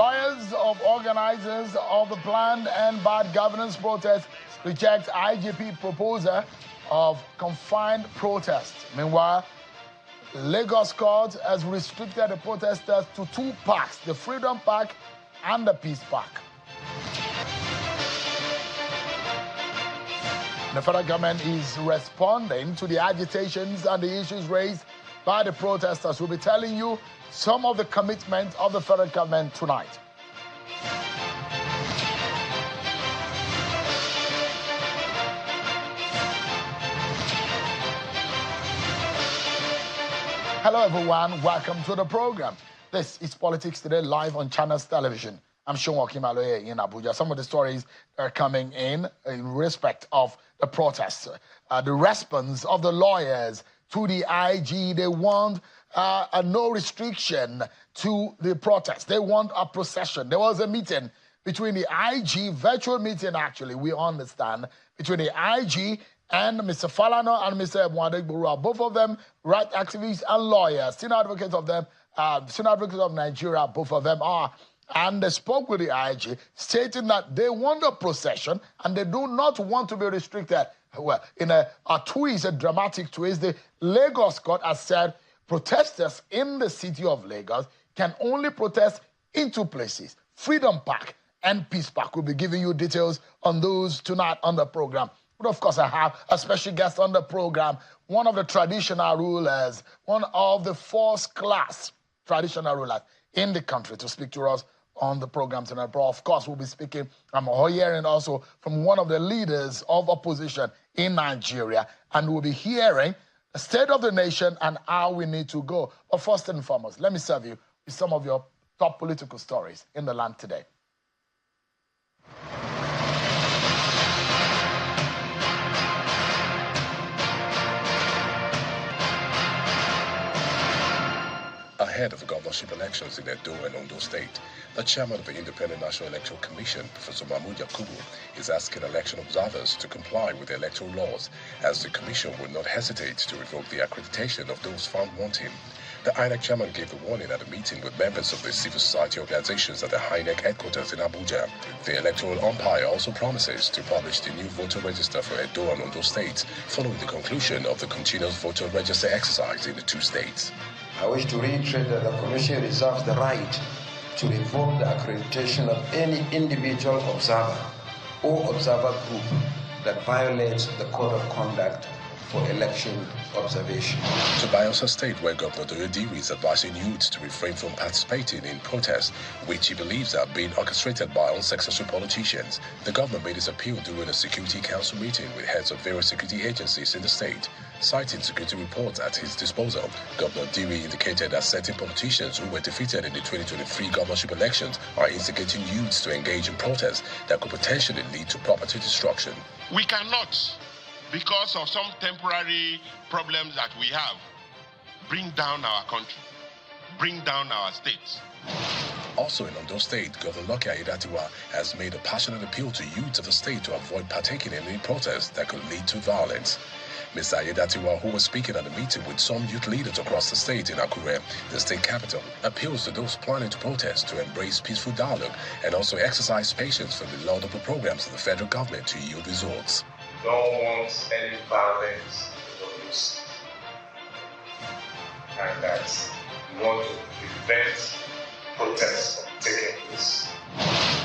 Lawyers of organizers of the planned and bad governance protest reject IGP proposal of confined protest. Meanwhile, Lagos court has restricted the protesters to two parks, the Freedom Park and the Peace Park. The federal government is responding to the agitations and the issues raised by the protesters. We'll be telling you some of the commitments of the federal government tonight. Hello everyone, welcome to the program. This is Politics Today live on Channels Television. I'm Sean Kimaloye in Abuja. Some of the stories are coming in respect of the protests. The response of the lawyers to the IG, they want no restriction to the protest. They want a procession. There was a meeting between the IG, virtual meeting actually, we understand, between the IG and Mr. Falana and Mr. Mwadegburua, both of them right activists and lawyers, senior advocates of them, senior advocates of Nigeria, both of them are. And they spoke with the IG, stating that they want a procession and they do not want to be restricted. Well, in a twist, a dramatic twist, the Lagos court has said protesters in the city of Lagos can only protest in two places, Freedom Park and Peace Park. We'll be giving you details on those tonight on the program. But of course, I have a special guest on the program, one of the traditional rulers, one of the first-class traditional rulers in the country to speak to us on the program tonight. But of course, we'll be speaking, I'm hearing also from one of the leaders of opposition in Nigeria, and we'll be hearing the state of the nation and how we need to go. But first and foremost, let me serve you with some of your top political stories in the land today. Ahead of the governorship elections in Edo and Ondo State, the chairman of the Independent National Electoral Commission, Professor Mahmoud Yakubu, is asking election observers to comply with the electoral laws, as the commission will not hesitate to revoke the accreditation of those found wanting. The INEC chairman gave the warning at a meeting with members of the civil society organizations at the INEC headquarters in Abuja. The electoral umpire also promises to publish the new voter register for Edo and Ondo states following the conclusion of the continuous voter register exercise in the two states. I wish to reiterate that the Commission reserves the right to revoke the accreditation of any individual observer or observer group that violates the Code of Conduct for election observation. To Bayelsa State, where Governor Doyodiri is advising youths to refrain from participating in protests, which he believes are being orchestrated by unsuccessful politicians. The governor made his appeal during a Security Council meeting with heads of various security agencies in the state. Citing security reports at his disposal, Governor Diri indicated that certain politicians who were defeated in the 2023 governorship elections are instigating youths to engage in protests that could potentially lead to property destruction. We cannot, because of some temporary problems that we have, bring down our country, bring down our states. Also in Ondo State, Governor Lucky Aiyedatiwa has made a passionate appeal to youths of the state to avoid partaking in any protests that could lead to violence. Mr. Aiyedatiwa, who was speaking at a meeting with some youth leaders across the state in Akure, the state capital, appeals to those planning to protest to embrace peaceful dialogue and also exercise patience for the laudable programs of the federal government to yield results. We don't want any violence in the news, and that we want to prevent protests from taking place.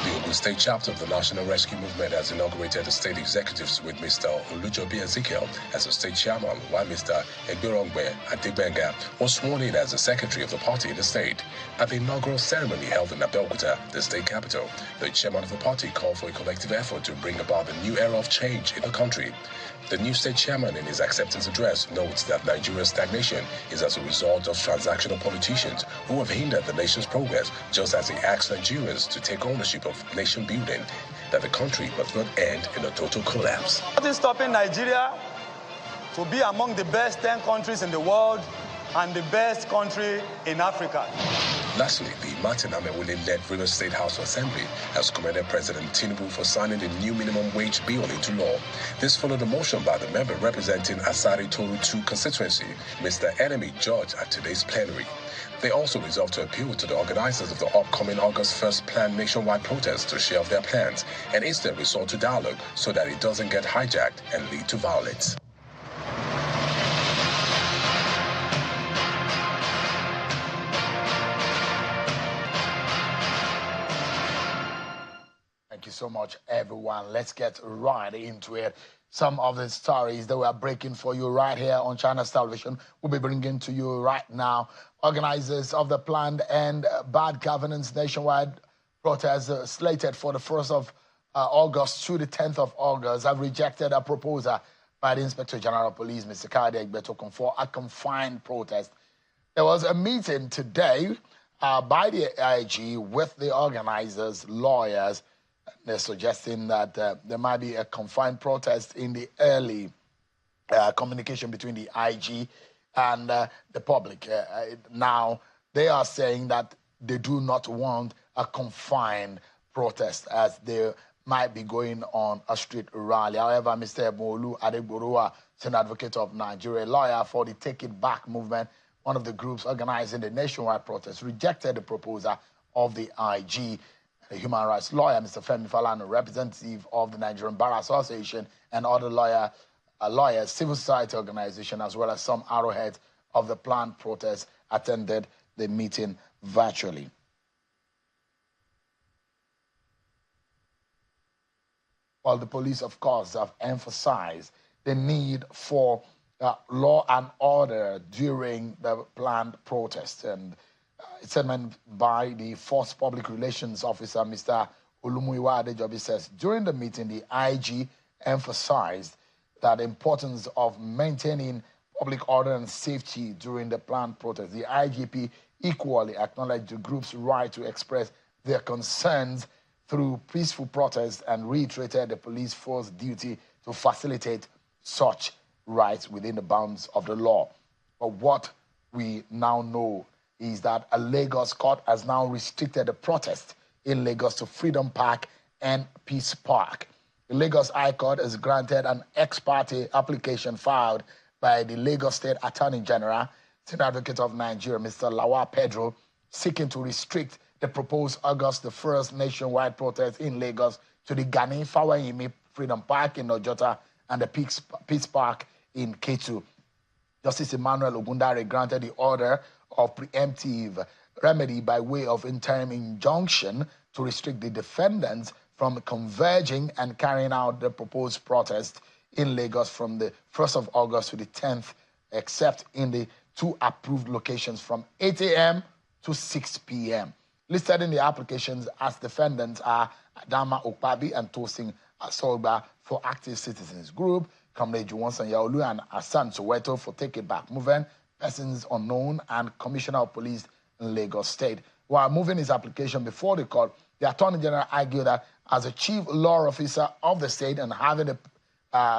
The Ogun State chapter of the National Rescue Movement has inaugurated the state executives with Mr. Olujobi Ezekiel as the state chairman, while Mr. Egberongbe Adebenga was sworn in as the secretary of the party in the state. At the inaugural ceremony held in Abeokuta, the state capital, the chairman of the party called for a collective effort to bring about a new era of change in the country. The new state chairman in his acceptance address notes that Nigeria's stagnation is as a result of transactional politicians who have hindered the nation's progress, just as he asked Nigerians to take ownership of nation building, that the country must not end in a total collapse. Nothing stopping Nigeria to be among the best 10 countries in the world and the best country in Africa. Lastly, the Martin Amewule-led Rivers State House of Assembly has commended President Tinubu for signing the new minimum wage bill into law. This followed a motion by the member representing Asari Toru 2 constituency, Mr. Enemy George, at today's plenary. They also resolved to appeal to the organizers of the upcoming August 1st planned nationwide protest to share of their plans and instead resort to dialogue so that it doesn't get hijacked and lead to violence. Thank you so much, everyone. Let's get right into it. Some of the stories that we are breaking for you right here on China's television, we'll be bringing to you right now. Organizers of the planned End Bad Governance nationwide protest slated for the 1st of August through the 10th of August have rejected a proposal by the Inspector General of Police, Mr. Kade Egbeto, for a confined protest. There was a meeting today by the IG with the organizers, lawyers. They're suggesting that there might be a confined protest in the early communication between the IG and the public. Now, they are saying that they do not want a confined protest as they might be going on a street rally. However, Mr. Molu Adegborowa, senior advocate of Nigeria, lawyer for the Take It Back movement, one of the groups organizing the nationwide protest, rejected the proposal of the IG. The human rights lawyer, Mr. Femi Falana, representative of the Nigerian Bar Association, and other lawyers, civil society organization, as well as some arrowheads of the planned protest, attended the meeting virtually. While the police, of course, have emphasized the need for law and order during the planned protest. And it's said by the Force Public Relations Officer, Mr. Olumuyiwa Adejobi, says, during the meeting, the IG emphasized that the importance of maintaining public order and safety during the planned protest. The IGP equally acknowledged the group's right to express their concerns through peaceful protest and reiterated the police force duty to facilitate such rights within the bounds of the law. But what we now know is that a Lagos court has now restricted the protest in Lagos to Freedom Park and Peace Park. The Lagos High Court has granted an ex parte application filed by the Lagos State Attorney General, Senior Advocate of Nigeria, Mr. Lawal Pedro, seeking to restrict the proposed August the 1st nationwide protest in Lagos to the Gani Fawayimi Freedom Park in Ojota and the Peace Park in Ketu. Justice Emmanuel Ogundare granted the order of preemptive remedy by way of interim injunction to restrict the defendants from converging and carrying out the proposed protest in Lagos from the 1st of August to the 10th, except in the two approved locations from 8 a.m. to 6 p.m. Listed in the applications as defendants are Adama Okpabi and Tosin Asolba for Active Citizens Group, Comrade Juwonsan Yaolu and Hassan Soweto for Take It Back Movement, Persons Unknown, and Commissioner of Police in Lagos State. While moving his application before the court, the Attorney General argued that as a chief law officer of the state and having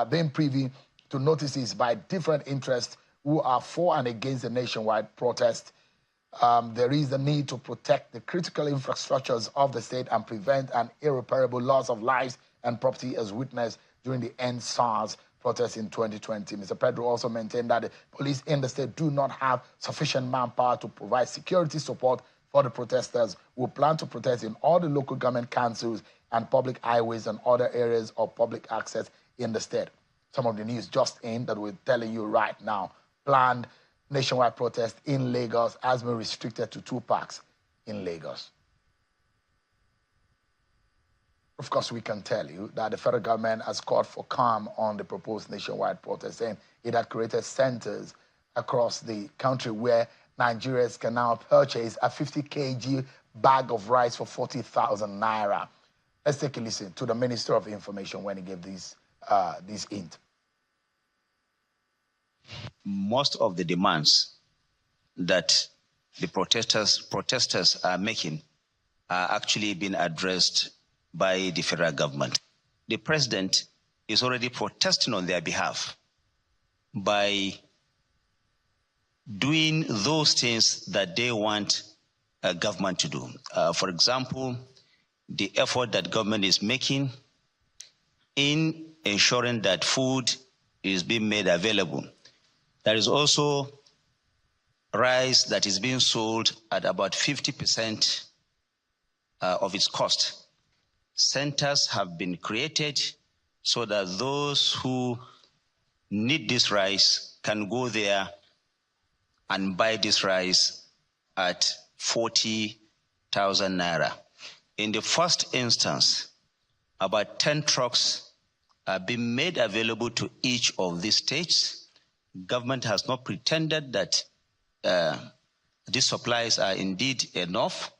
been privy to notices by different interests who are for and against the nationwide protest, there is the need to protect the critical infrastructures of the state and prevent an irreparable loss of lives and property as witnessed during the End SARS protest in 2020. Mr. Pedro also maintained that the police in the state do not have sufficient manpower to provide security support for the protesters who plan to protest in all the local government councils and public highways and other areas of public access in the state. Some of the news just in that we're telling you right now. Planned nationwide protest in Lagos has been restricted to 2 parks in Lagos. Of course, we can tell you that the federal government has called for calm on the proposed nationwide protest, and it had created centers across the country where Nigerians can now purchase a 50 kg bag of rice for 40,000 naira. Let's take a listen to the Minister of Information when he gave this hint. Most of the demands that the protesters are making are actually being addressed by the federal government. The president is already protesting on their behalf by doing those things that they want government to do. For example, the effort that government is making in ensuring that food is being made available. There is also rice that is being sold at about 50% of its cost. Centers have been created so that those who need this rice can go there and buy this rice at 40,000 naira. In the first instance, about 10 trucks are being made available to each of these states. Government has not pretended that these supplies are indeed enough,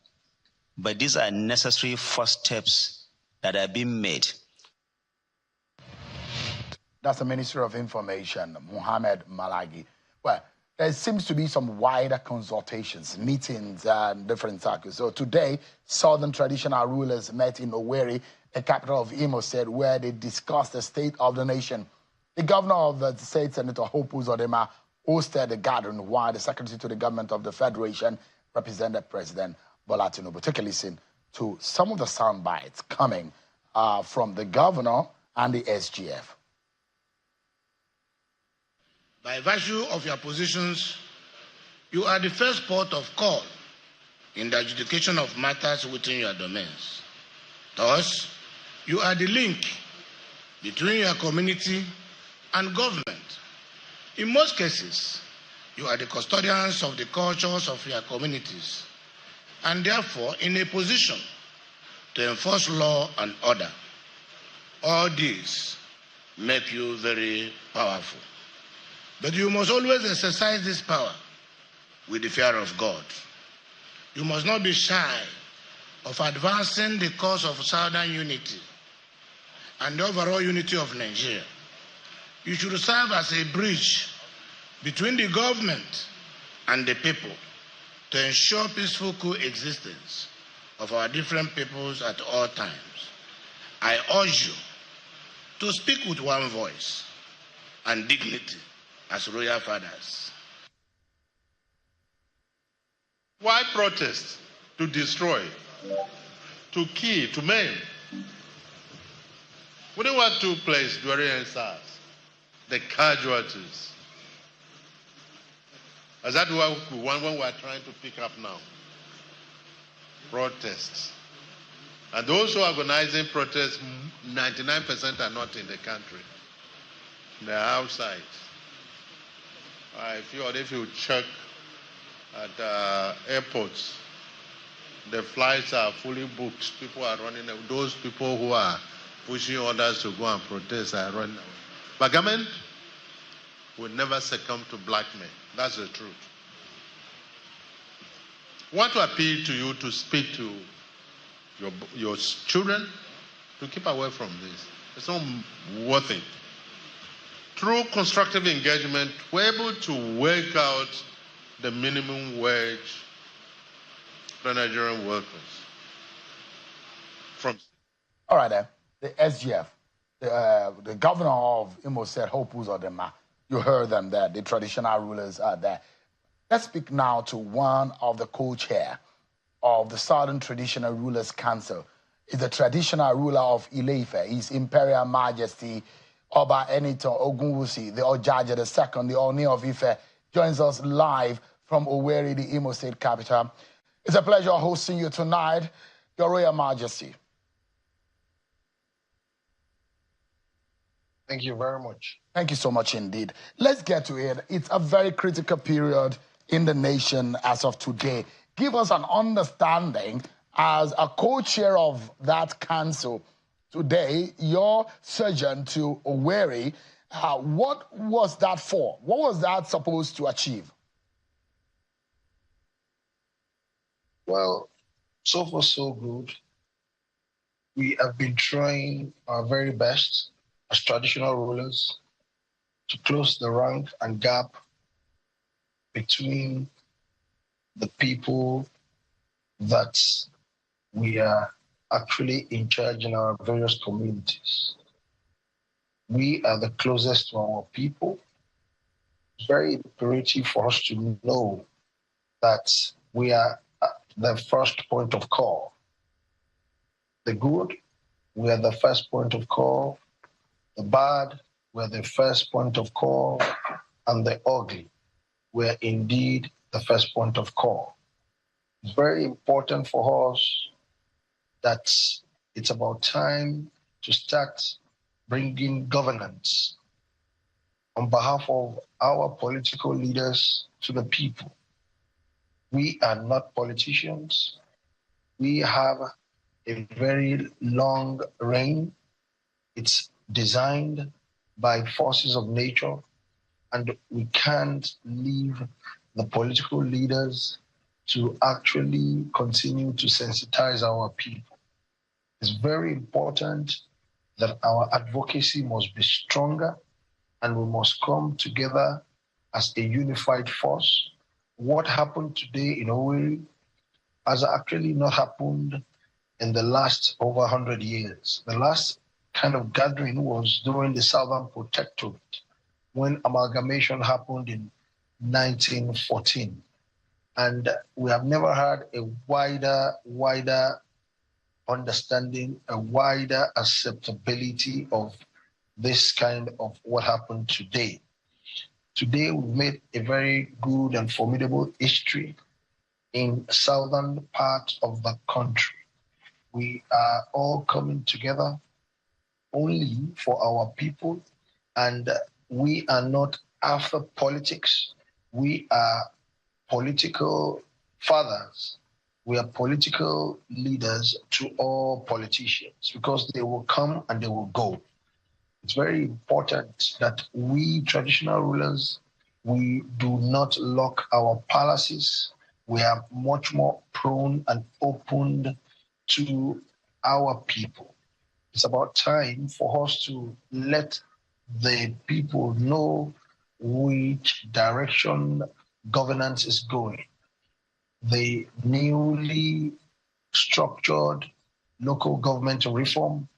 but these are necessary first steps that are being made. That's the Ministry of Information, Mohammed Malagi. Well, there seems to be some wider consultations, meetings, and different circles. So today, Southern traditional rulers met in Owerri, the capital of Imo State, where they discussed the state of the nation. The governor of the state, Senator Hope Uzodinma, hosted the gathering, while the secretary to the government of the federation represented President Bola Tinubu. Take a listen to some of the sound bites coming from the governor and the SGF. By virtue of your positions, you are the first port of call in the adjudication of matters within your domains. Thus, you are the link between your community and government. In most cases, you are the custodians of the cultures of your communities, and therefore in a position to enforce law and order. All these make you very powerful. But you must always exercise this power with the fear of God. You must not be shy of advancing the cause of Southern unity and the overall unity of Nigeria. You should serve as a bridge between the government and the people to ensure peaceful coexistence of our different peoples at all times. I urge you to speak with one voice and dignity as royal fathers. Why protest? To destroy, to kill, to maim. We don't want to place during SARS, the casualties. Is that what we want when we are trying to pick up now? Protests. And those who are organizing protests, 99% are not in the country. They're outside. If you check at airports, the flights are fully booked. People are running. Those people who are pushing others to go and protest are running away. But government will never succumb to blackmail. That's the truth. I want to appeal to you to speak to your children to keep away from this. It's not worth it. Through constructive engagement, we're able to work out the minimum wage for Nigerian workers. All right, then. The SGF, the governor of Imo State, Hope Uzodinma, you heard them there. The traditional rulers are there. Let's speak now to one of the co-chair of the Southern Traditional Rulers Council. Is the traditional ruler of Ile-Ife, His Imperial Majesty Oba Enitan Ogunwusi, the Ojaja II, the Oni of Ife, joins us live from Owerri, the Imo State capital. It's a pleasure hosting you tonight, Your Royal Majesty. Thank you very much. Thank you so much indeed. Let's get to it. It's a very critical period in the nation as of today. Give us an understanding as a co-chair of that council. Today, your surgeon to Owerri, what was that for? What was that supposed to achieve? Well, so far so good. We have been trying our very best as traditional rulers to close the rank and gap between the people that we are actually in charge in our various communities. We are the closest to our people. It's very imperative for us to know that we are the first point of call. The good, we are the first point of call. The bad, we are the first point of call. And the ugly, we are indeed the first point of call. It's very important for us that it's about time to start bringing governance on behalf of our political leaders to the people. We are not politicians. We have a very long reign. It's designed by forces of nature, and we can't leave the political leaders to actually continue to sensitize our people. It's very important that our advocacy must be stronger, and we must come together as a unified force. What happened today in Owerri has actually not happened in the last over 100 years. The last kind of gathering was during the Southern Protectorate, when amalgamation happened in 1914. And we have never had a wider understanding, a wider acceptability of this kind of what happened today. Today, we've made a very good and formidable history in southern part of the country. We are all coming together only for our people, and we are not after politics. We are political fathers. We are political leaders to all politicians, because they will come and they will go. It's very important that we traditional rulers, we do not lock our palaces. We are much more prone and open to our people. It's about time for us to let the people know which direction governance is going. The newly structured local government reform,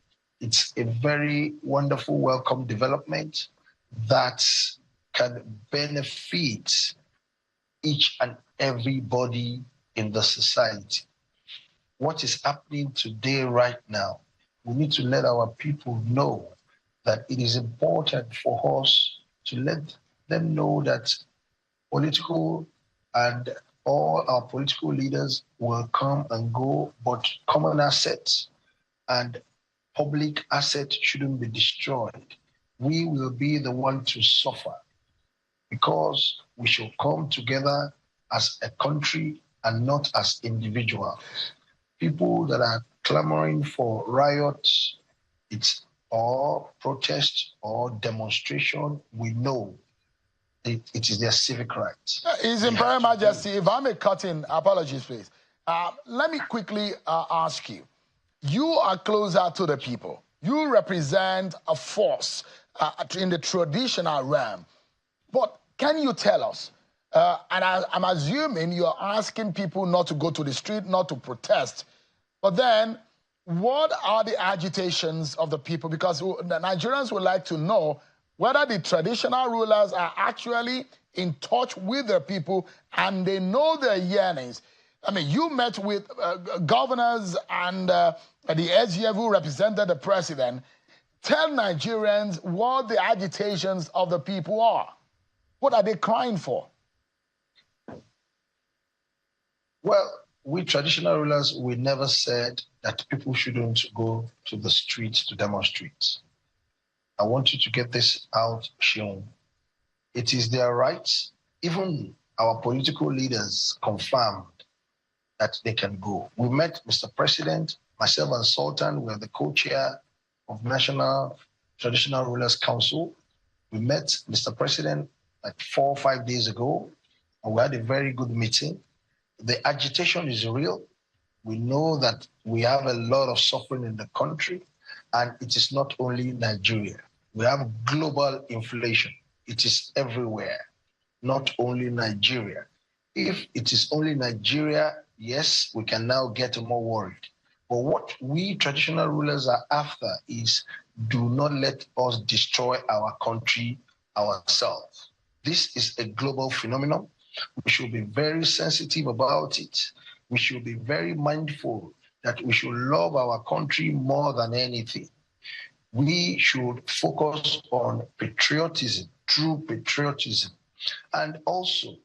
it's a very wonderful, welcome development that can benefit each and everybody in the society. What is happening today, right now, we need to let our people know that it is important for us to let them know that political and all our political leaders will come and go, but common assets and public assets shouldn't be destroyed. We will be the one to suffer, because we should come together as a country and not as individuals. People that are clamoring for riots, it's or protest or demonstration, we know it is their civic right. His Imperial Majesty, if I may cut in, apologies please. Let me quickly ask you. You are closer to the people. You represent a force in the traditional realm. But can you tell us, and I'm assuming you're asking people not to go to the street, not to protest, but then what are the agitations of the people? Because the Nigerians would like to know whether the traditional rulers are actually in touch with their people and they know their yearnings. I mean, you met with governors and the SGF who represented the president. Tell Nigerians what the agitations of the people are. What are they crying for? Well, we traditional rulers, we never said that people shouldn't go to the streets to demonstrate. I want you to get this out, Shion. It is their rights. Even our political leaders confirmed that they can go. We met Mr. President, myself and Sultan, we are the co-chair of National Traditional Rulers Council. We met Mr. President like 4 or 5 days ago, and we had a very good meeting. The agitation is real. We know that we have a lot of suffering in the country, and it is not only Nigeria. We have global inflation. It is everywhere, not only Nigeria. If it is only Nigeria, yes, we can now get more worried. But what we traditional rulers are after is, do not let us destroy our country ourselves. This is a global phenomenon. We should be very sensitive about it. we should be very mindful that we should love our country more than anything. We should focus on patriotism, true patriotism. And also,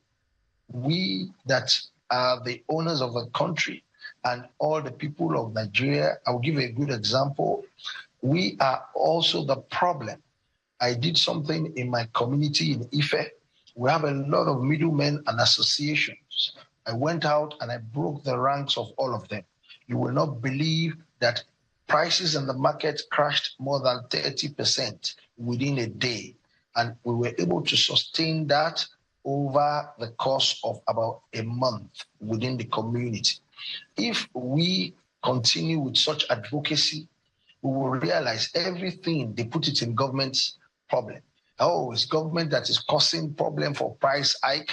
we that are the owners of the country and all the people of Nigeria, I'll give a good example. We are also the problem. I did something in my community in Ife. We have a lot of middlemen and associations. I went out and I broke the ranks of all of them. You will not believe that prices in the market crashed more than 30% within a day. And we were able to sustain that over the course of about a month within the community. If we continue with such advocacy, we will realize everything, they put it in government's problem. Oh, it's government that is causing problem for price hike.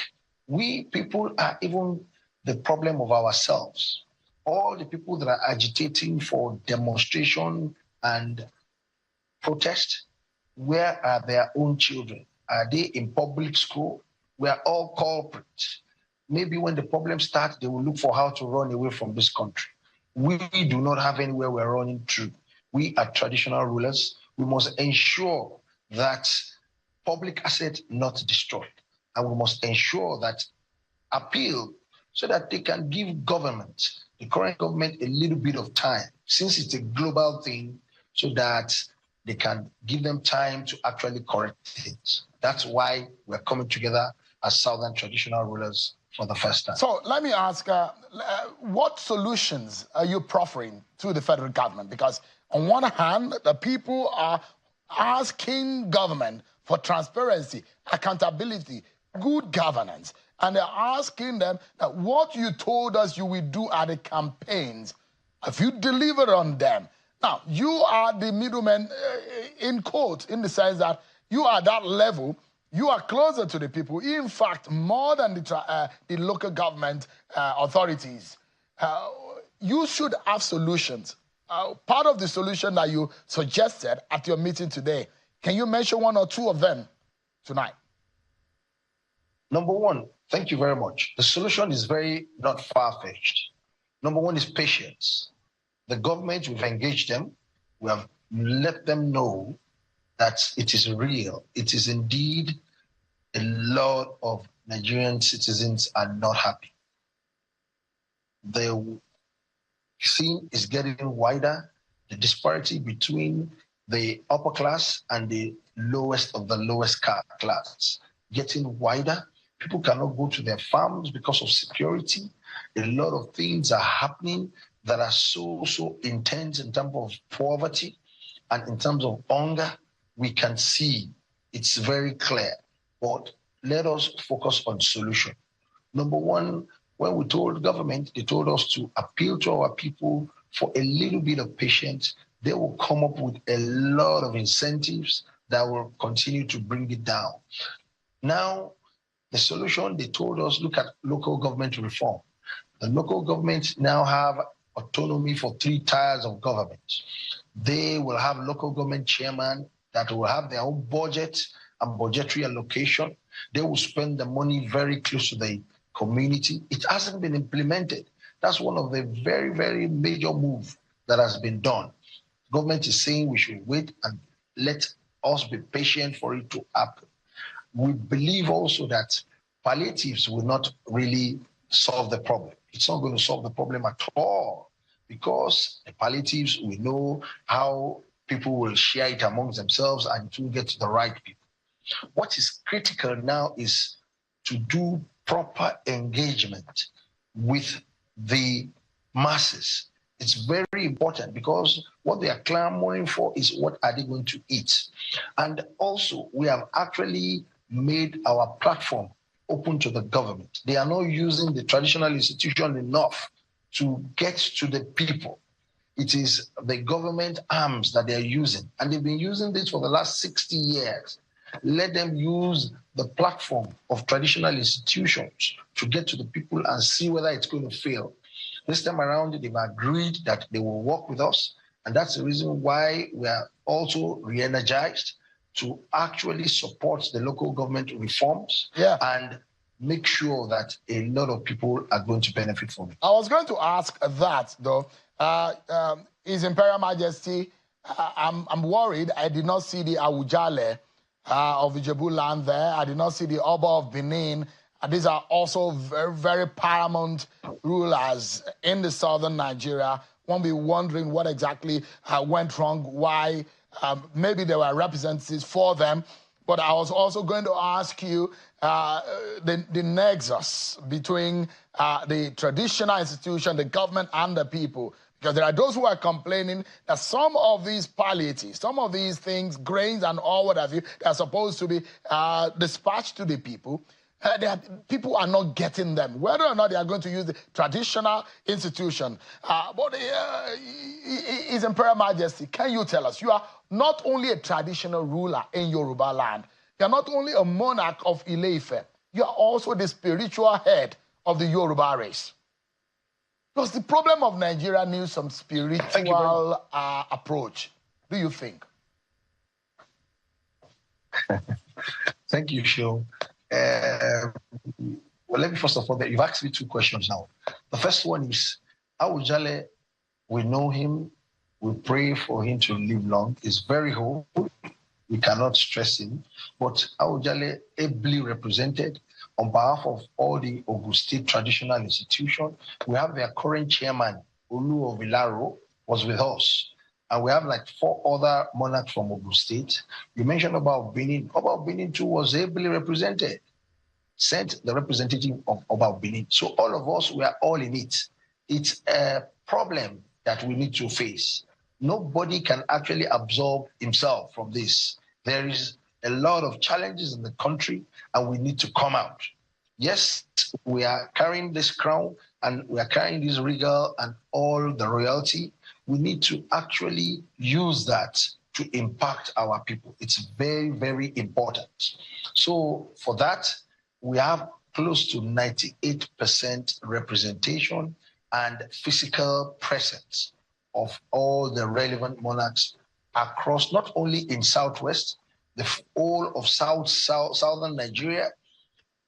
We people are even the problem of ourselves. All the people that are agitating for demonstration and protest, where are their own children? Are they in public school? We are all culprits. Maybe when the problem starts, they will look for how to run away from this country. We do not have anywhere we're running to. We are traditional rulers. We must ensure that public assets not destroyed. And we must ensure that appeal so that they can give government, the current government, a little bit of time, since it's a global thing, so that they can give them time to actually correct things. That's why we're coming together as Southern traditional rulers for the first time. So let me ask, what solutions are you proffering to the federal government? Because on one hand, the people are asking government for transparency, accountability, good governance. And they're asking them that what you told us you will do at the campaigns, have you delivered on them? Now, you are the middleman in quote, in the sense that you are that level, you are closer to the people, in fact, more than the local government authorities. You should have solutions. Part of the solution that you suggested at your meeting today, can you mention one or two of them tonight? Number one, thank you very much. The solution is very not far-fetched. Number one is patience. The government, we've engaged them. We have let them know that it is real. It is indeed a lot of Nigerian citizens are not happy. The scene is getting wider. The disparity between the upper class and the lowest of the lowest class getting wider. People cannot go to their farms because of security. A lot of things are happening that are so intense in terms of poverty and in terms of hunger. We can see it's very clear, but let us focus on solution. Number one, when we told government, they told us to appeal to our people for a little bit of patience. They will come up with a lot of incentives that will continue to bring it down. Now, the solution, they told us, look at local government reform. The local governments now have autonomy for 3 tiers of government. They will have local government chairman that will have their own budget and budgetary allocation. They will spend the money very close to the community. It hasn't been implemented. That's one of the very, very major moves that has been done. Government is saying we should wait and let us be patient for it to happen. We believe also that palliatives will not really solve the problem. It's not going to solve the problem at all, because the palliatives, we know how people will share it amongst themselves and it will get to the right people. What is critical now is to do proper engagement with the masses. It's very important, because what they are clamoring for is what are they going to eat. And also, we have actually made our platform open to the government. They are not using the traditional institution enough to get to the people. It is the government arms that they are using, and they've been using this for the last 60 years. Let them use the platform of traditional institutions to get to the people and see whether it's going to fail. This time around, they've agreed that they will work with us, and that's the reason why we are also re-energized to actually support the local government reforms. Yeah. And make sure that a lot of people are going to benefit from it. I was going to ask that, though. His Imperial Majesty, I'm worried. I did not see the Awujale of Ijebu land there. I did not see the Oba of Benin. These are also very, very paramount rulers in the southern Nigeria. Won't be wondering what exactly went wrong, why maybe there were representatives for them. But I was also going to ask you the nexus between the traditional institution, the government, and the people. Because there are those who are complaining that some of these palliatives, some of these things, grains and all what have you, that are supposed to be dispatched to the people, people are not getting them, whether or not they are going to use the traditional institution. But His Imperial Majesty, can you tell us, you are not only a traditional ruler in Yoruba land, you are not only a monarch of Ile-Ife, you are also the spiritual head of the Yoruba race. Because the problem of Nigeria needs some spiritual approach, do you think? Thank you, Sean. Well, let me first of all, you've asked me two questions now. The first one is, Awujale, we know him, we pray for him to live long. He's very old, we cannot stress him, but Awujale ably represented on behalf of all the Ogun State traditional institutions. We have their current chairman, Olu Ovilaro, was with us. And we have like 4 other monarchs from Ogun State. You mentioned about Benin. Oba Benin too was ably represented, sent the representative of Oba Benin. So all of us, we are all in it. It's a problem that we need to face. Nobody can actually absorb himself from this. There is a lot of challenges in the country, and we need to come out. Yes, we are carrying this crown, and we are carrying this regal and all the royalty. We need to actually use that to impact our people. It's very, very important. So for that, we have close to 98% representation and physical presence of all the relevant monarchs across, not only in Southwest, the whole of southern Nigeria,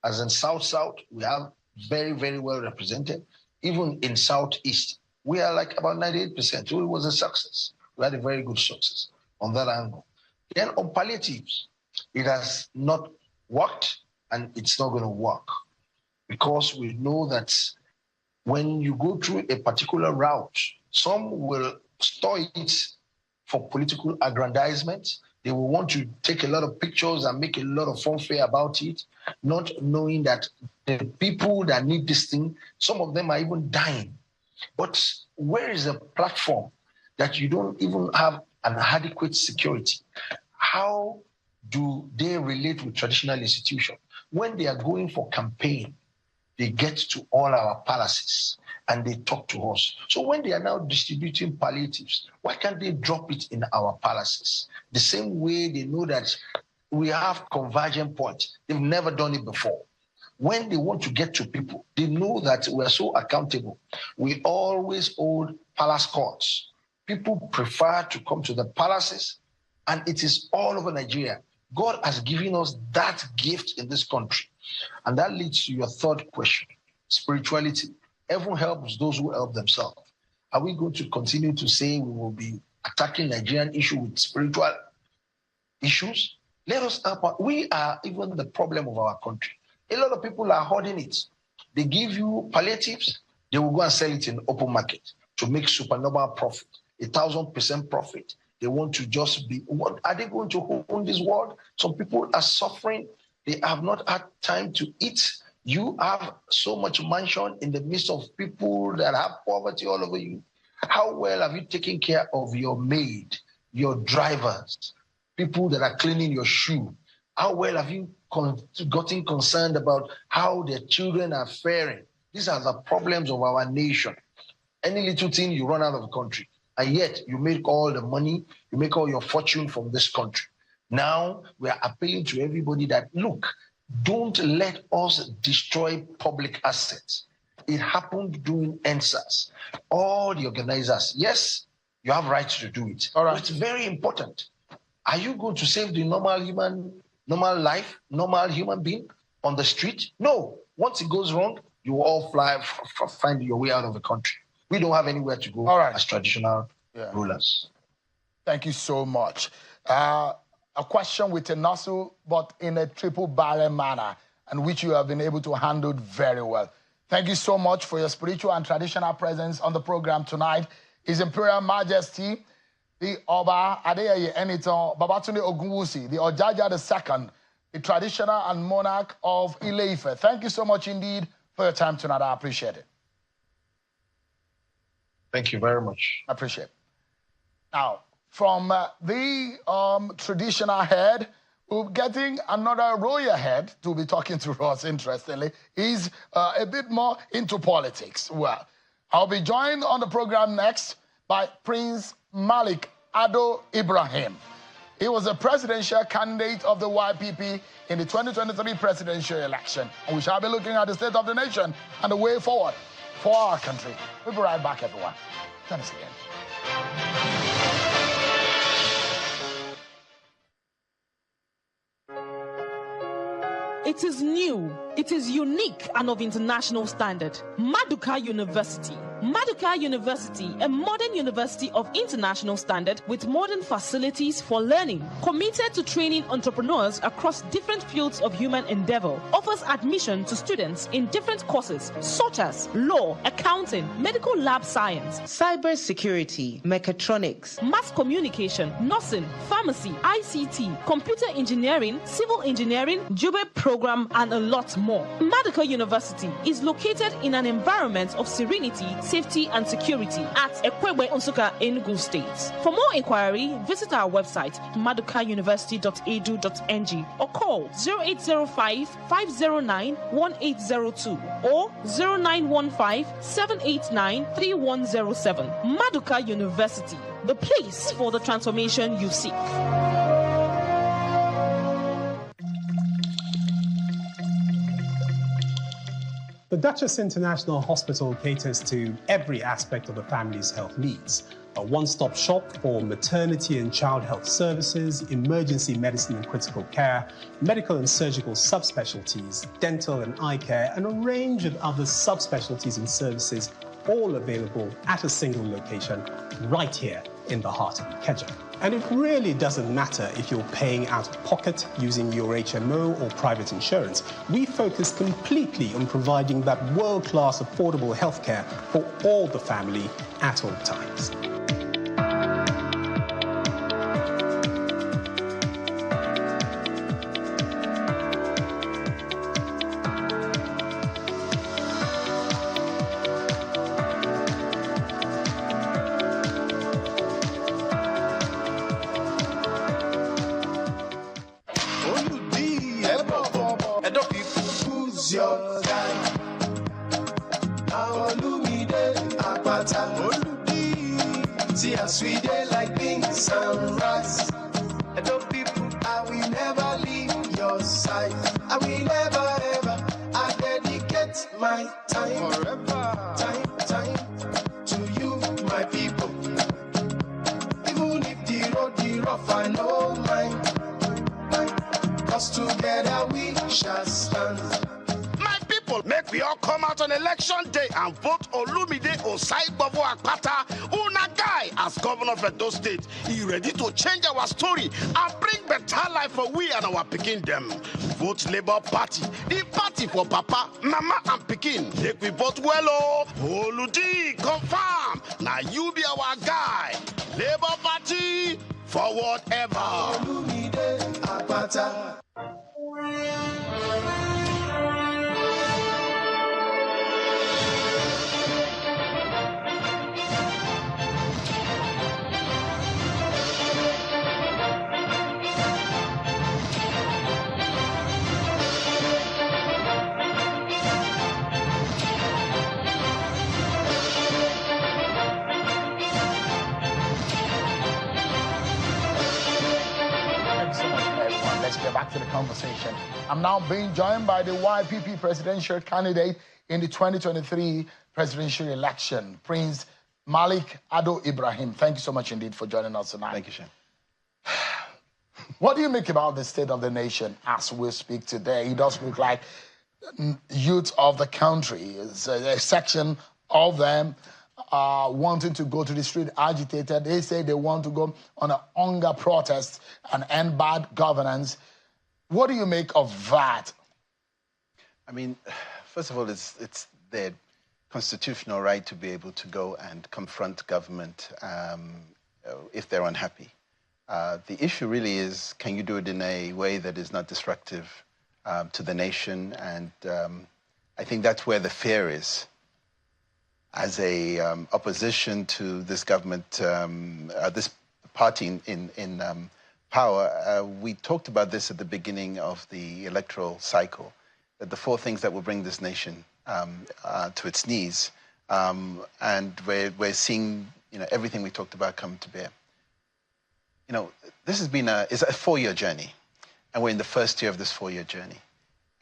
as in South, we have very, very well represented. Even in Southeast, we are like about 98%. So it was a success. We had a very good success on that angle. Then on palliatives, it has not worked, and it's not going to work, because we know that when you go through a particular route, some will store it for political aggrandizement. They will want to take a lot of pictures and make a lot of fanfare about it, not knowing that the people that need this thing, some of them are even dying. But where is a platform that you don't even have an adequate security? How do they relate with traditional institutions? When they are going for campaign, they get to all our palaces and they talk to us. So when they are now distributing palliatives, why can't they drop it in our palaces? The same way they know that we have convergent points. They've never done it before. When they want to get to people, they know that we are so accountable. We always hold palace courts. People prefer to come to the palaces, and it is all over Nigeria. God has given us that gift in this country. And that leads to your third question, spirituality. Heaven helps those who help themselves. Are we going to continue to say we will be attacking Nigerian issue with spiritual issues? Let us help. We are even the problem of our country. A lot of people are hoarding it. They give you palliatives, they will go and sell it in the open market to make supernormal profit, 1,000% profit. They want to just be, what are they going to own this world? Some people are suffering. They have not had time to eat. You have so much mansion in the midst of people that have poverty all over you. How well have you taken care of your maid, your drivers, people that are cleaning your shoe? How well have you gotten concerned about how their children are faring? These are the problems of our nation. Any little thing, you run out of the country. And yet you make all the money, you make all your fortune from this country. Now we are appealing to everybody that, look, don't let us destroy public assets. It happened during NSAS. All the organizers, yes, you have rights to do it. All right. But it's very important. Are you going to save the normal human being on the street? No. Once it goes wrong, you will all find your way out of the country. We don't have anywhere to go as traditional rulers. Thank you so much. A question with a Nasu, but in a triple barrel manner, and which you have been able to handle very well. Thank you so much for your spiritual and traditional presence on the program tonight. His Imperial Majesty, the Oba Adeyeye Enitan Babatunde Ogunwusi, the Ojaja II, the traditional and monarch of Ile-Ife. Thank you so much indeed for your time tonight. I appreciate it. Thank you very much. I appreciate it. Now, from the traditional head, we're getting another royal head to be talking to us, interestingly. He's a bit more into politics. Well, I'll be joined on the program next by Prince Malik Ado Ibrahim. He was a presidential candidate of the YPP in the 2023 presidential election. And we shall be looking at the state of the nation and the way forward for our country. We'll be right back, everyone. Join us again. It is new, it is unique and of international standard. Maduka University. Maduka University, a modern university of international standard with modern facilities for learning, committed to training entrepreneurs across different fields of human endeavor, offers admission to students in different courses such as law, accounting, medical lab science, cybersecurity, mechatronics, mass communication, nursing, pharmacy, ICT, computer engineering, civil engineering, JUBE program, and a lot more. Maduka University is located in an environment of serenity, safety, and security at Ekwebe Nsukka, Enugu State. For more inquiry, visit our website, madukauniversity.edu.ng, or call 0805-509-1802 or 0915-789-3107. Maduka University, the place for the transformation you seek. The Duchess International Hospital caters to every aspect of the family's health needs. A one-stop shop for maternity and child health services, emergency medicine and critical care, medical and surgical subspecialties, dental and eye care, and a range of other subspecialties and services, all available at a single location right here in the heart of Ikeja. And it really doesn't matter if you're paying out of pocket using your HMO or private insurance. We focus completely on providing that world-class affordable healthcare for all the family at all times. Sweet day like beans and rice. And those people, I will never leave your side. I will never ever. I dedicate my time forever. Time to you, my people. Even if the road be rough, I know mine. 'Cause together we shall stand. Make we all come out on election day and vote Olumide Osaigbovo Akpata, Una guy, as governor of Edo State. He ready to change our story and bring better life for we and our Pikin them. Vote Labour Party, the party for Papa, Mama, and Pikin. Make we vote well, oh. Oludi, confirm. Now you be our guy. Labour Party, forward ever. Olumide Akpata. Let's get back to the conversation. I'm now being joined by the YPP presidential candidate in the 2023 presidential election, Prince Malik Ado Ibrahim. Thank you so much indeed for joining us tonight. Thank you, Shane. What do you make about the state of the nation as we speak today? It does look like youth of the country. It's a section of them wanting to go to the street agitated. They say they want to go on a hunger protest and end bad governance. What do you make of that? I mean, first of all, it's their constitutional right to be able to go and confront government if they're unhappy. The issue really is, can you do it in a way that is not destructive to the nation? And I think that's where the fear is. As a opposition to this government, this party in power, we talked about this at the beginning of the electoral cycle, that the 4 things that will bring this nation to its knees, and we're seeing everything we talked about come to bear. This has been it's a 4-year journey, and we're in the first year of this 4-year journey.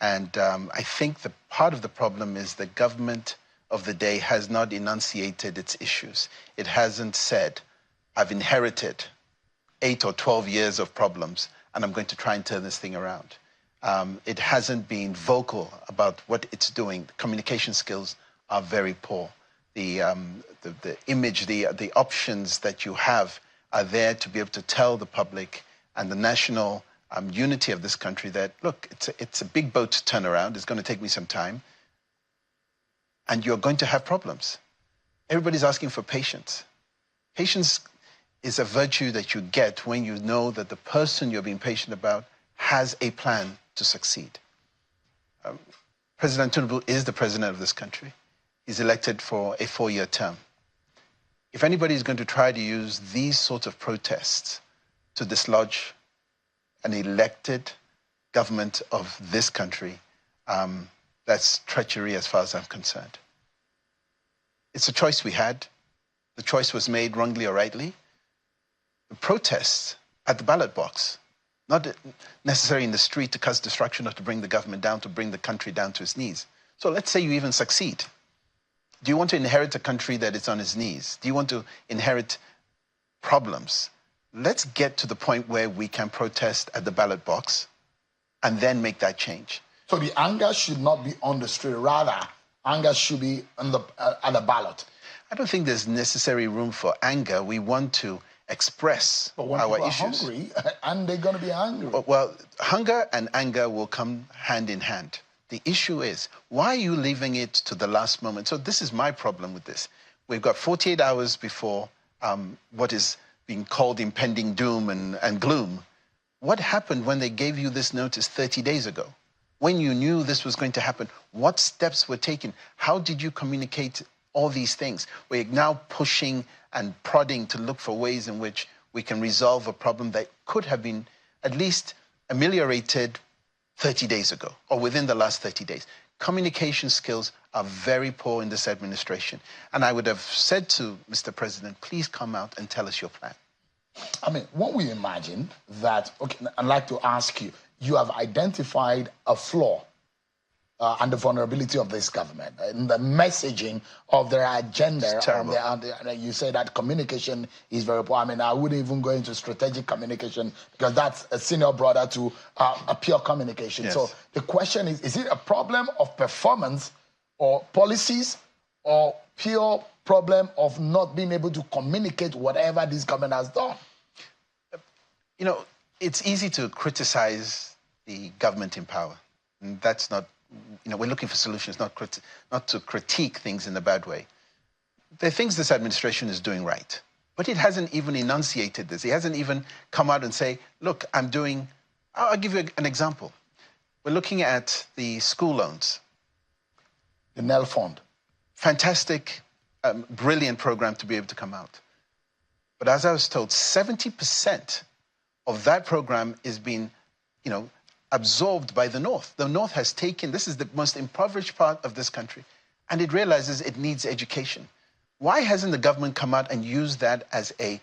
And I think the part of the problem is the government of the day has not enunciated its issues. It hasn't said, I've inherited 8 or 12 years of problems, and I'm going to try and turn this thing around. It hasn't been vocal about what it's doing. The communication skills are very poor. The image, the options that you have are there to be able to tell the public and the national unity of this country that, look, it's a big boat to turn around. It's going to take me some time. And you're going to have problems. Everybody's asking for patience. Patience is a virtue that you get when you know that the person you're being patient about has a plan to succeed. President Tinubu is the president of this country. He's elected for a 4-year term. If anybody is going to try to use these sorts of protests to dislodge an elected government of this country, that's treachery as far as I'm concerned. It's a choice we had. The choice was made wrongly or rightly. The protests at the ballot box, not necessarily in the street to cause destruction or to bring the government down, to bring the country down to its knees. So let's say you even succeed. Do you want to inherit a country that is on its knees? Do you want to inherit problems? Let's get to the point where we can protest at the ballot box and then make that change. So the anger should not be on the street. Rather, anger should be on at the ballot. I don't think there's necessary room for anger. We want to express but when our people issues. Are hungry, and they're going to be angry. Well, hunger and anger will come hand in hand. The issue is, why are you leaving it to the last moment? So this is my problem with this. We've got 48 hours before what is being called impending doom and gloom. What happened when they gave you this notice 30 days ago? When you knew this was going to happen, what steps were taken? How did you communicate all these things? We're now pushing and prodding to look for ways in which we can resolve a problem that could have been at least ameliorated 30 days ago or within the last 30 days. Communication skills are very poor in this administration. And I would have said to Mr. President, please come out and tell us your plan. I mean, what we imagine that, okay, I'd like to ask you, you have identified a flaw and the vulnerability of this government in the messaging of their agenda. You say that communication is very poor. I mean, I wouldn't even go into strategic communication because that's a senior brother to a pure communication. Yes. So the question is it a problem of performance or policies or pure problem of not being able to communicate whatever this government has done? You know, it's easy to criticize the government in power. And that's not, you know, we're looking for solutions, not to critique things in a bad way. There are things this administration is doing right, but it hasn't even enunciated this. It hasn't even come out and say, look, I'll give you an example. We're looking at the school loans. The NEL Fund. Fantastic, brilliant program to be able to come out. But as I was told, 70% of that program is being, you know, absorbed by the North. The North has taken, this is the most impoverished part of this country, and it realizes it needs education. Why hasn't the government come out and used that as a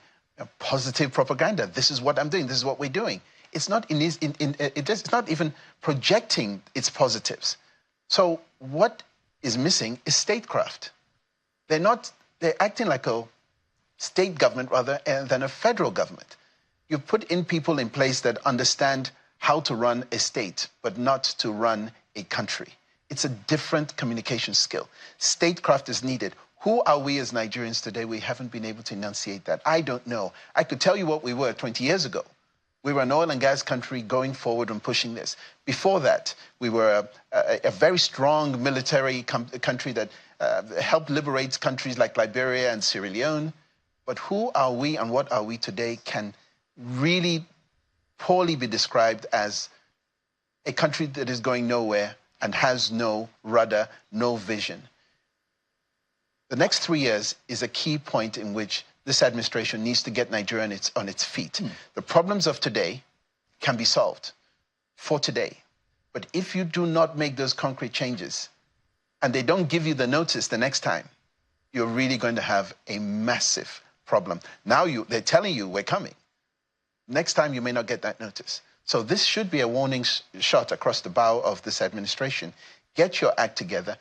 positive propaganda? This is what I'm doing, this is what we're doing. It's not, it's not even projecting its positives. So what is missing is statecraft. They're acting like a state government rather than a federal government. You put in people in place that understand how to run a state, but not to run a country. It's a different communication skill. Statecraft is needed. Who are we as Nigerians today? We haven't been able to enunciate that. I don't know. I could tell you what we were 20 years ago. We were an oil and gas country going forward and pushing this. Before that, we were a very strong military country that helped liberate countries like Liberia and Sierra Leone. But who are we and what are we today can really poorly be described as a country that is going nowhere and has no rudder, no vision. The next 3 years is a key point in which this administration needs to get Nigeria on its feet. The problems of today can be solved for today. But if you do not make those concrete changes and they don't give you the notice the next time, you're really going to have a massive problem. Now they're telling you we're coming. Next time you may not get that notice. So this should be a warning shot across the bow of this administration. Get your act together,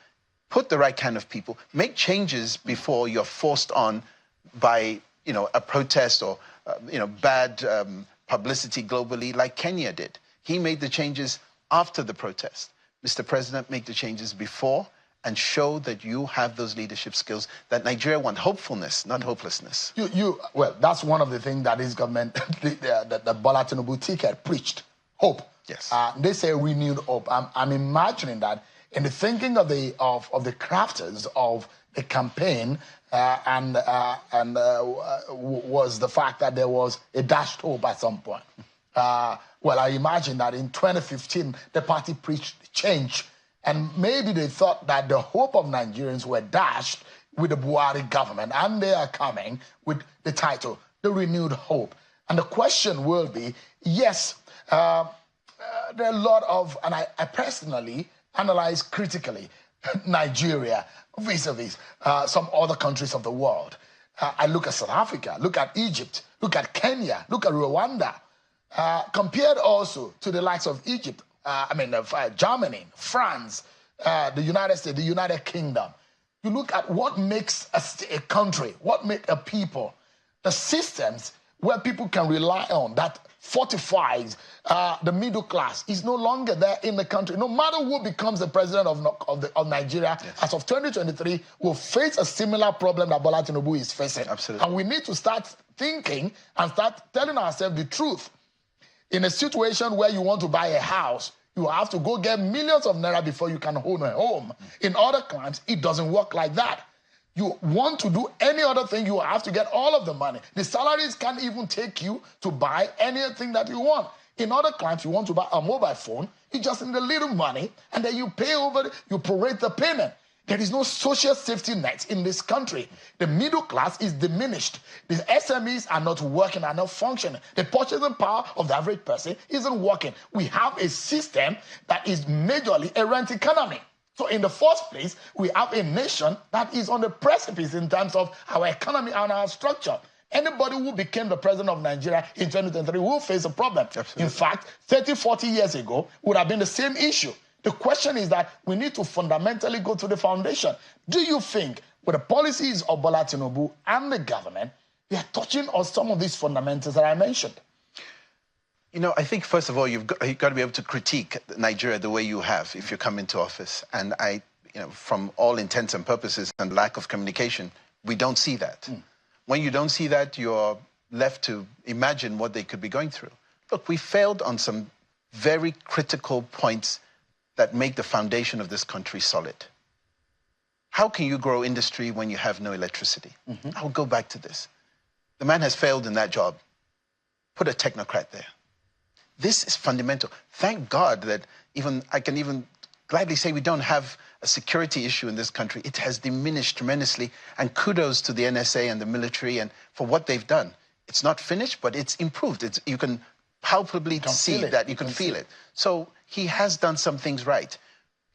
put the right kind of people, make changes before you're forced on by, a protest or, bad publicity globally like Kenya did. He made the changes after the protest. Mr. President, make the changes before and show that you have those leadership skills that Nigeria wants. Hopefulness, not hopelessness. Well, that's one of the things that this government, the Bola Tinubu ticket preached, hope. Yes. They say renewed hope. I'm imagining that in the thinking of the crafters of the campaign was the fact that there was a dashed hope at some point. Well, I imagine that in 2015, the party preached change. And maybe they thought that the hope of Nigerians were dashed with the Buhari government, and they are coming with the title, The Renewed Hope. And the question will be, yes, there are a lot of, and I personally analyze critically Nigeria vis-a-vis some other countries of the world. I look at South Africa, look at Egypt, look at Kenya, look at Rwanda, compared also to the likes of Egypt, Germany, France, the United States, the United Kingdom. You look at what makes a country, what makes a people, the systems where people can rely on that fortifies the middle class is no longer there in the country. No matter who becomes the president of Nigeria, yes, as of 2023, will face a similar problem that Bola Tinubu is facing. Absolutely. And we need to start thinking and start telling ourselves the truth. In a situation where you want to buy a house, you have to go get millions of naira before you can own a home. In other climes, it doesn't work like that. You want to do any other thing, you have to get all of the money. The salaries can't even take you to buy anything that you want. In other climes, you want to buy a mobile phone, you just need a little money, and then you pay over, you prorate the payment. There is no social safety net in this country. The middle class is diminished. The SMEs are not working, are not functioning. The purchasing power of the average person isn't working. We have a system that is majorly a rent economy. So in the first place, we have a nation that is on the precipice in terms of our economy and our structure. Anybody who became the president of Nigeria in 2023 will face a problem. Absolutely. In fact, 30, 40 years ago would have been the same issue. The question is that we need to fundamentally go to the foundation. Do you think with the policies of Bola Tinubu and the government, they are touching on some of these fundamentals that I mentioned? I think, first of all, you've got to be able to critique Nigeria the way you have if you come into office. And from all intents and purposes and lack of communication, we don't see that. When you don't see that, you're left to imagine what they could be going through. Look, we failed on some very critical points that make the foundation of this country solid. How can you grow industry when you have no electricity? I'll go back to this. The man has failed in that job. Put a technocrat there. This is fundamental. Thank God that I can even gladly say we don't have a security issue in this country. It has diminished tremendously, and kudos to the NSA and the military and for what they've done. It's not finished, but it's improved. You can palpably see that, you can feel it. So he has done some things right.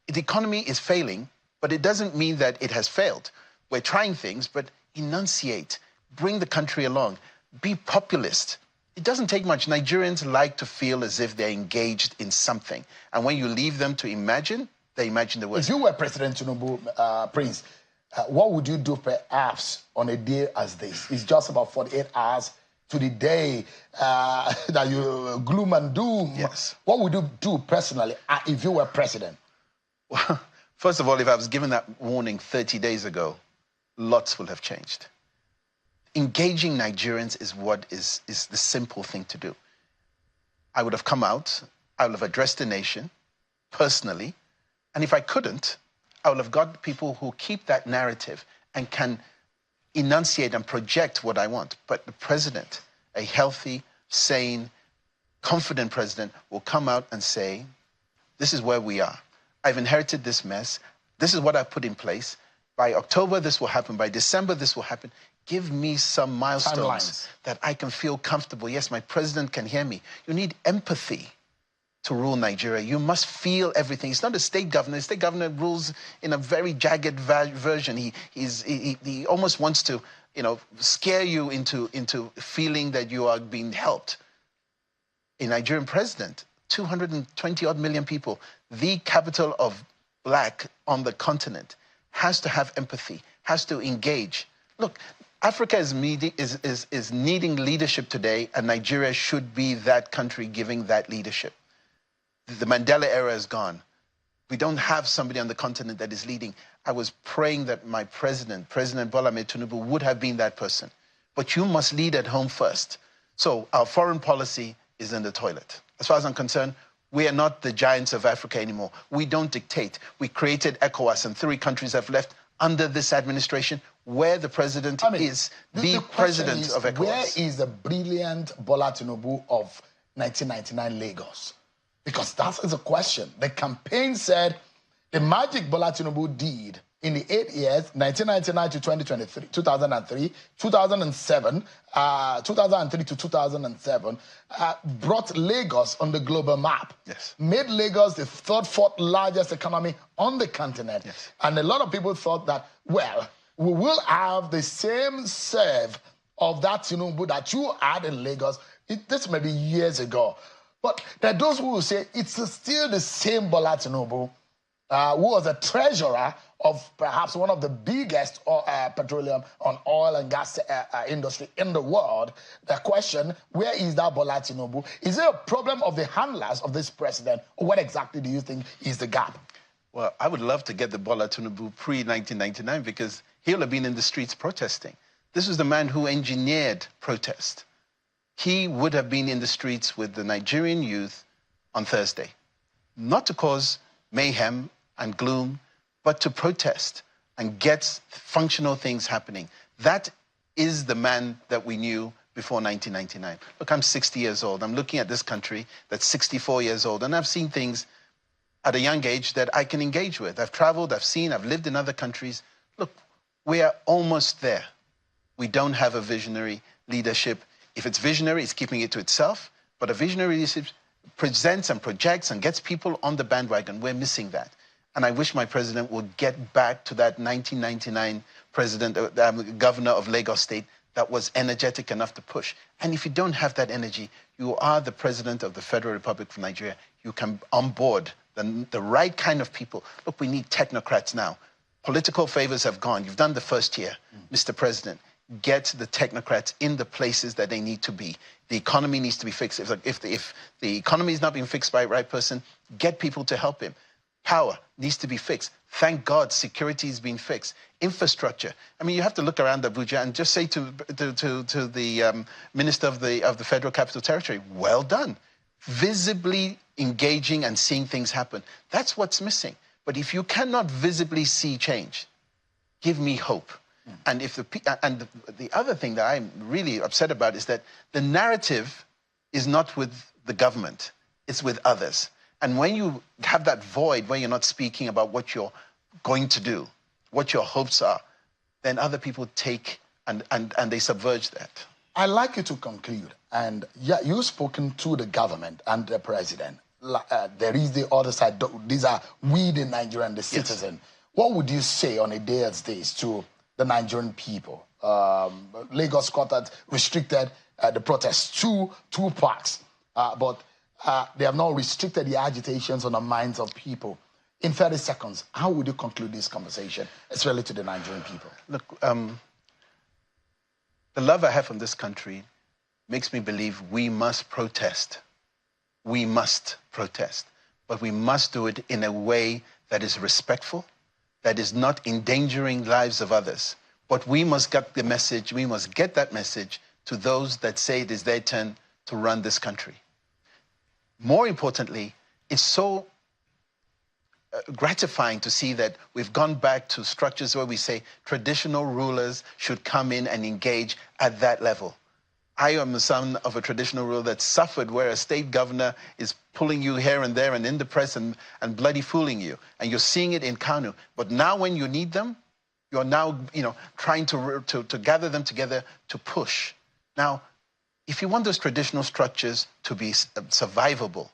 The economy is failing, but it doesn't mean that it has failed. We're trying things, but enunciate, bring the country along, be populist. It doesn't take much. Nigerians like to feel as if they're engaged in something. And when you leave them to imagine, they imagine the worst. If you were President Tinubu, Prince, what would you do perhaps on a day as this? It's just about 48 hours to the day that you gloom and doom. Yes. What would you do personally if you were president? First of all, if I was given that warning 30 days ago, lots will have changed. Engaging Nigerians is what is the simple thing to do. I would have come out, I would have addressed the nation personally, and if I couldn't, I would have got people who keep that narrative and can enunciate and project what I want. But the president, a healthy, sane, confident president, will come out and say, this is where we are. I've inherited this mess. This is what I put in place. By October, this will happen. By December, this will happen. Give me some milestones that I can feel comfortable. Yes, my president can hear me. You need empathy to rule Nigeria. You must feel everything. It's not a state governor. A state governor rules in a very jagged version. He almost wants to, scare you into feeling that you are being helped. A Nigerian president, 220-odd million people, the capital of black on the continent, has to have empathy, has to engage. Look, Africa is needing leadership today, and Nigeria should be that country giving that leadership. The Mandela era is gone. We don't have somebody on the continent that is leading. I was praying that my President Bola Ahmed Tinubu, would have been that person. But you must lead at home first. So our foreign policy is in the toilet. As far as I'm concerned, we are not the giants of Africa anymore. We don't dictate. We created ECOWAS, and 3 countries have left under this administration, where the president is the president of ECOWAS. Where is the brilliant Bola Tinubu of 1999 Lagos? Because that is a question. The campaign said the magic Bola Tinubu did in the 8 years, 1999 to 2023, 2003, 2007, 2003 to 2007, brought Lagos on the global map. Yes. Made Lagos the 3rd, 4th largest economy on the continent. Yes. And a lot of people thought that, well, we will have the same serve of that Tinubu that you had in Lagos. This may be years ago. But there are those who will say it's still the same Bola Tinubu, who was a treasurer of perhaps one of the biggest petroleum and oil and gas industry in the world. The question, where is that Bola Tinubu? Is it a problem of the handlers of this president? Or what exactly do you think is the gap? Well, I would love to get the Bola Tinubu pre-1999 because he'll have been in the streets protesting. This was the man who engineered protest. He would have been in the streets with the Nigerian youth on Thursday, not to cause mayhem and gloom, but to protest and get functional things happening. That is the man that we knew before 1999. Look, I'm 60 years old. I'm looking at this country that's 64 years old, and I've seen things at a young age that I can engage with. I've traveled, I've seen, I've lived in other countries. Look, we are almost there. We don't have a visionary leadership. If it's visionary, it's keeping it to itself. But a visionary leadership presents and projects and gets people on the bandwagon. We're missing that. And I wish my president would get back to that 1999 governor of Lagos State that was energetic enough to push. And if you don't have that energy, you are the president of the Federal Republic of Nigeria. You can onboard the right kind of people. Look, we need technocrats now. Political favors have gone. You've done the first year, Mr. President. Get the technocrats in the places that they need to be. The economy needs to be fixed. If the economy is not being fixed by the right person, get people to help him. Power needs to be fixed. Thank God security is being fixed. Infrastructure. I mean, you have to look around Abuja and just say to the Minister of the Federal Capital Territory, well done. Visibly engaging and seeing things happen. That's what's missing. But if you cannot visibly see change, give me hope. And the other thing that I'm really upset about is that the narrative is not with the government, it's with others. And when you have that void where you're not speaking about what you're going to do, what your hopes are, then other people take and they subverge that. I'd like you to conclude. And yeah, you've spoken to the government and the president. There is the other side. These are we, the Nigerian, the citizen. Yes. What would you say on a day as this to the Nigerian people? Lagos court had restricted the protests to 2 parks, but they have not restricted the agitations on the minds of people. In 30 seconds, how would you conclude this conversation, especially to the Nigerian people? Look, the love I have from this country makes me believe we must protest. We must protest, but we must do it in a way that is respectful, that is not endangering lives of others. But we must get the message, we must get that message to those that say it is their turn to run this country. More importantly, it's so gratifying to see that we've gone back to structures where we say traditional rulers should come in and engage at that level. I am the son of a traditional ruler that suffered where a state governor is pulling you here and there and in the press and bloody fooling you. And you're seeing it in Kanu. But now when you need them, you're now trying to gather them together to push. Now, if you want those traditional structures to be survivable,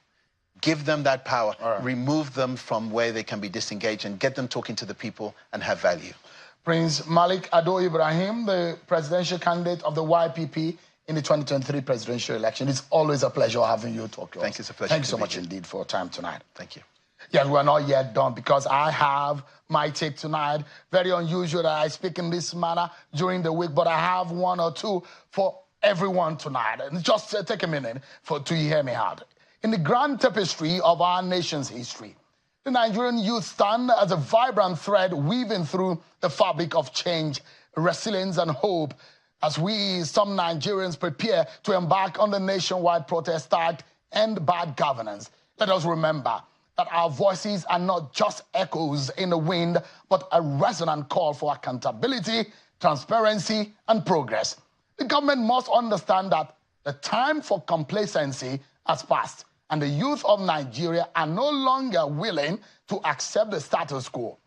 give them that power, remove them from where they can be disengaged and get them talking to the people and have value. Prince Malik Ado Ibrahim, the presidential candidate of the YPP in the 2023 presidential election. It's always a pleasure having you talk to us. Thank you, it's a pleasure. Thank you so much indeed for your time tonight. Thank you. Yes, we're not yet done because I have my take tonight. Very unusual that I speak in this manner during the week, but I have one or two for everyone tonight. And just take a minute to hear me out. In the grand tapestry of our nation's history, the Nigerian youth stand as a vibrant thread weaving through the fabric of change, resilience, and hope as some Nigerians prepare to embark on the nationwide protest tagged End Bad Governance. Let us remember that our voices are not just echoes in the wind, but a resonant call for accountability, transparency, and progress. The government must understand that the time for complacency has passed, and the youth of Nigeria are no longer willing to accept the status quo.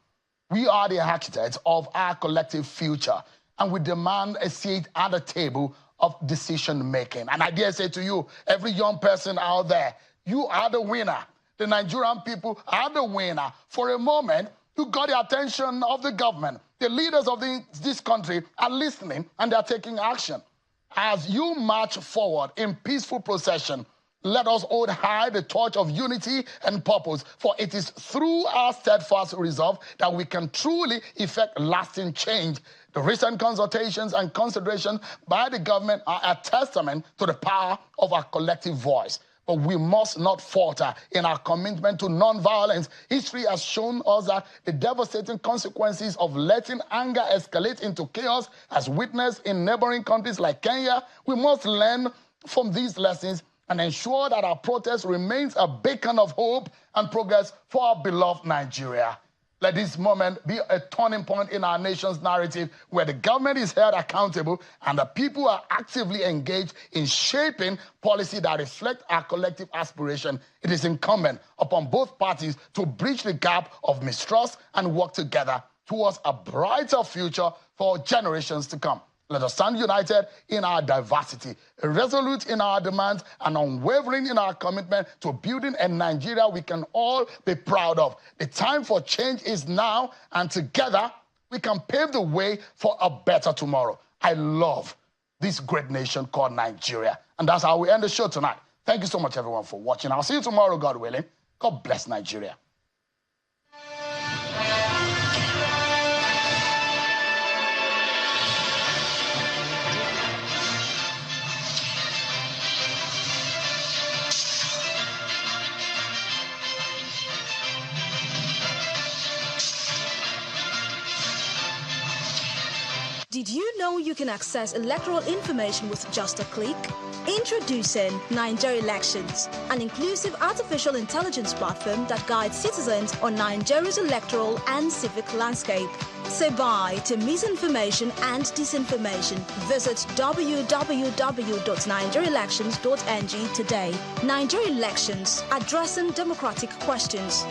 We are the architects of our collective future, and we demand a seat at the table of decision-making. And I dare say to you, every young person out there, you are the winner. The Nigerian people are the winner. For a moment, you got the attention of the government. The leaders of this country are listening, and they're taking action. As you march forward in peaceful procession, let us hold high the torch of unity and purpose, for it is through our steadfast resolve that we can truly effect lasting change. The recent consultations and considerations by the government are a testament to the power of our collective voice. But we must not falter in our commitment to non-violence. History has shown us that the devastating consequences of letting anger escalate into chaos, as witnessed in neighboring countries like Kenya. We must learn from these lessons and ensure that our protest remains a beacon of hope and progress for our beloved Nigeria. Let this moment be a turning point in our nation's narrative where the government is held accountable and the people are actively engaged in shaping policy that reflect our collective aspiration. It is incumbent upon both parties to bridge the gap of mistrust and work together towards a brighter future for generations to come. Let us stand united in our diversity, resolute in our demands, and unwavering in our commitment to building a Nigeria we can all be proud of. The time for change is now, and together we can pave the way for a better tomorrow. I love this great nation called Nigeria. And that's how we end the show tonight. Thank you so much, everyone, for watching. I'll see you tomorrow, God willing. God bless Nigeria. Did you know you can access electoral information with just a click? Introducing Nigeria Elections, an inclusive artificial intelligence platform that guides citizens on Nigeria's electoral and civic landscape. Say bye to misinformation and disinformation. Visit www.nigeriaelections.ng today. Nigeria Elections, addressing democratic questions.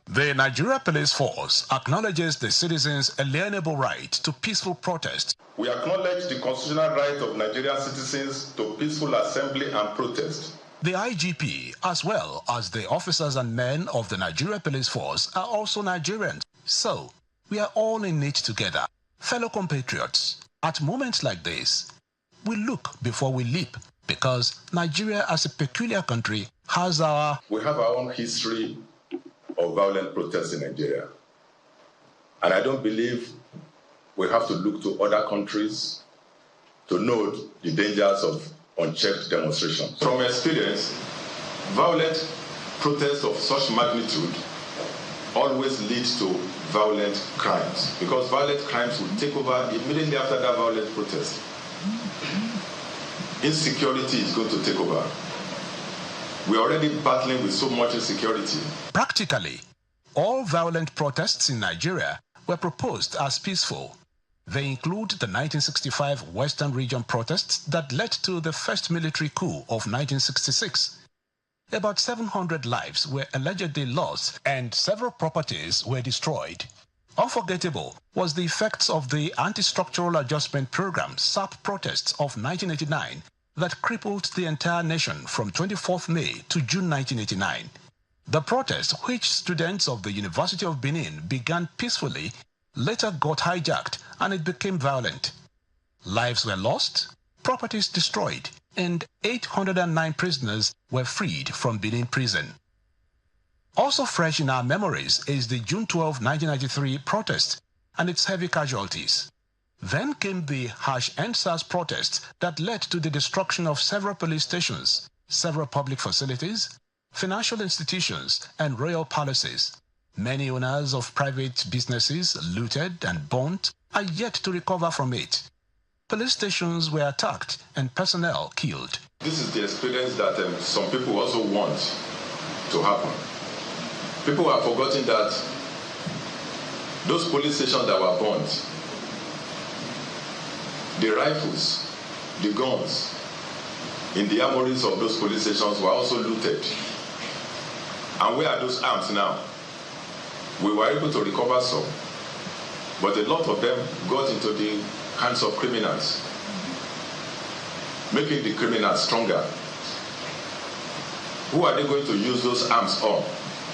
The Nigeria Police Force acknowledges the citizens' alienable right to peaceful protest. We acknowledge the constitutional right of Nigerian citizens to peaceful assembly and protest. The IGP, as well as the officers and men of the Nigeria Police Force, are also Nigerians. So, we are all in it together. Fellow compatriots, at moments like this, we look before we leap, because Nigeria as a peculiar country has We have our own history of violent protests in Nigeria. And I don't believe we have to look to other countries to note the dangers of unchecked demonstrations. From experience, Violent protests of such magnitude always lead to violent crimes, because violent crimes will take over immediately after that violent protest. Insecurity is going to take over. We're already battling with so much insecurity. Practically, all violent protests in Nigeria were proposed as peaceful. They include the 1965 Western Region protests that led to the first military coup of 1966. About 700 lives were allegedly lost and several properties were destroyed. Unforgettable was the effects of the Anti-Structural Adjustment Program SAP protests of 1989 that crippled the entire nation from 24th May to June 1989. The protest, which students of the University of Benin began peacefully, later got hijacked and it became violent. Lives were lost, properties destroyed, and 809 prisoners were freed from Benin prison. Also fresh in our memories is the June 12, 1993 protest and its heavy casualties. Then came the harsh EndSARS protests that led to the destruction of several police stations, several public facilities, financial institutions, and royal palaces. Many owners of private businesses looted and burnt are yet to recover from it. Police stations were attacked and personnel killed. This is the experience that some people also want to happen. People have forgotten that those police stations that were burnt, the rifles, the guns in the armories of those police stations were also looted. And where are those arms now? We were able to recover some, but a lot of them got into the hands of criminals, making the criminals stronger. Who are they going to use those arms on?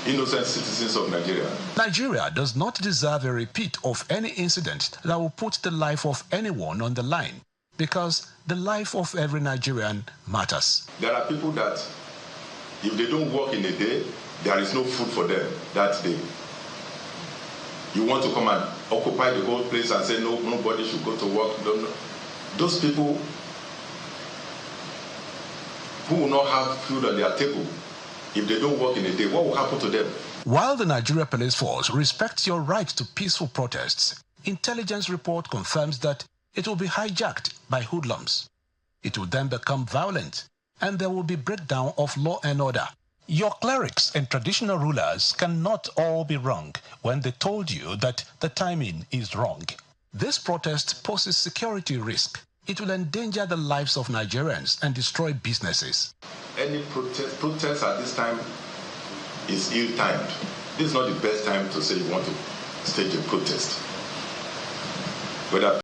Innocent citizens of Nigeria. Nigeria does not deserve a repeat of any incident that will put the life of anyone on the line, because the life of every Nigerian matters. There are people that, if they don't work in a day, there is no food for them that day. You want to come and occupy the whole place and say no, nobody should go to work. No. Those people who will not have food on their table, if they don't work in a day, what will happen to them? While the Nigeria Police Force respects your right to peaceful protests, intelligence report confirms that it will be hijacked by hoodlums. It will then become violent, and there will be breakdown of law and order. Your clerics and traditional rulers cannot all be wrong when they told you that the timing is wrong. This protest poses security risk. It will endanger the lives of Nigerians and destroy businesses. Any protest at this time is ill-timed. This is not the best time to say you want to stage a protest. Whether